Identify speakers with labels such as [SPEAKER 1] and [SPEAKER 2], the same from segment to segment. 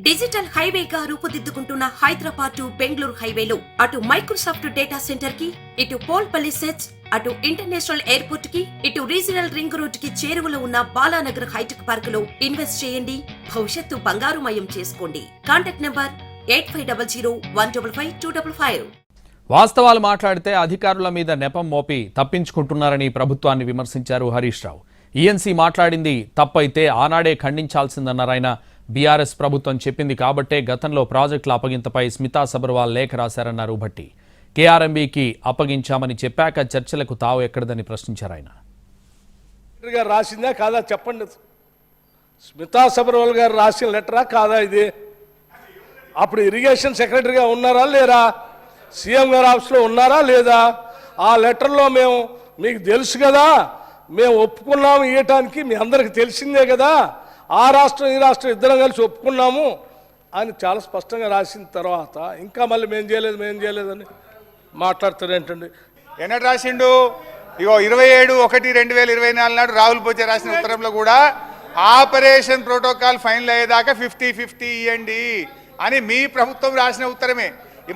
[SPEAKER 1] Digital హైవేగా రూపుదిద్దుకుంటున్న Hyderabad to Bengaluru హైవేలో అటు Microsoft data centre కి, ఇటు పోల్పల్లి సెట్స్, అటు ఇంటర్నేషనల్ ఎయిర్పోర్ట్ కి, ఇటు రీజనల్ రింగ్ రోడ్ కి చేరువలో ఉన్న బాలానగర్ హైటెక్ పార్క్ లో ఇన్వెస్ట్ చేయండి. భవిష్యత్తు బంగారుమయం చేసుకోండి. Contact number 8500155255.
[SPEAKER 2] వాస్తవాలు మాట్లాడితే అధికారుల మీద నెపం మోపి తప్పించుకుంటున్నారని ప్రభుత్వాన్ని విమర్శించారు హరీష్ రావు. ఈఎన్సీ మాట్లాడింది తప్పైతే ఆనాడే ఖండించాల్సిందన్నారు ఆయన. బీఆర్ఎస్ ప్రభుత్వం చెప్పింది కాబట్టే గతంలో ప్రాజెక్టుల అప్పగింతపై స్మితా సబర్వాల్ లేఖ రాశారన్నారు భట్టి. కేఆర్ఎంబీకి అప్పగించామని చెప్పాక చర్చలకు తావు ఎక్కడదని ప్రశ్నించారు ఆయన.
[SPEAKER 3] రాసిందా కాదా చెప్పండి. స్మితా సబర్వాల్ గారు రాసిన లెటరా కాదా ఇది? అప్పుడు ఇరిగేషన్ సెక్రటరీగా ఉన్నారా లేరా? సీఎం గారి ఆఫీస్లో ఉన్నారా లేదా? ఆ లెటర్లో మేము మీకు తెలుసు కదా, మేము ఒప్పుకున్నాము ఇవ్వటానికి, మీ అందరికి తెలిసిందే కదా, ఆ రాష్ట్రం ఈ రాష్ట్రం ఇద్దరం కలిసి ఒప్పుకున్నాము అని చాలా స్పష్టంగా రాసిన తర్వాత ఇంకా మళ్ళీ మేము చేయలేదని మాట్లాడుతారు ఏంటండి?
[SPEAKER 4] ఎన్నటి రాసిండు? ఇగో 27/1/2024 నాడు రాహుల్ బొచ్చే రాసిన ఉత్తరంలో కూడా ఆపరేషన్ ప్రోటోకాల్ ఫైనల్ అయ్యేదాకా 50-50 ఇవ్వండి అని మీ ప్రభుత్వం రాసిన ఉత్తరమే.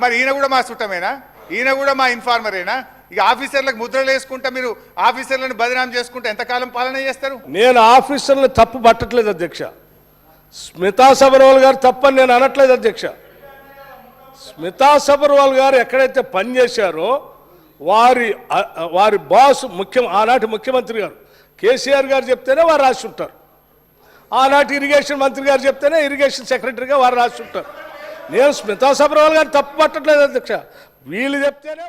[SPEAKER 4] మరి ఈయన కూడా మా చుట్టమేనా? ఈయన కూడా మా ఇన్ఫార్మరేనా? ఇక ఆఫీసర్లకు ముద్రలు వేసుకుంటా మీరు ఆఫీసర్లను బదనాం చేసుకుంటే ఎంతకాలం పాలన చేస్తారు?
[SPEAKER 3] నేను ఆఫీసర్లను తప్పు పట్టట్లేదు అధ్యక్ష. స్మితా సబర్వాల్ గారు తప్పని నేను అనట్లేదు అధ్యక్ష. స్మితా సబర్వాల్ గారు ఎక్కడైతే పనిచేశారో వారి బాస్ ఆనాటి ముఖ్యమంత్రి గారు కేసీఆర్ గారు చెప్తేనే వారు రాసి ఉంటారు. ఆనాటి ఇరిగేషన్ మంత్రి గారు చెప్తేనే ఇరిగేషన్ సెక్రటరీగా వారు రాసి ఉంటారు. నేను స్మితా సబర్వాల్ గారు తప్పు పట్టట్లేదు అధ్యక్ష. వీళ్ళు చెప్తేనే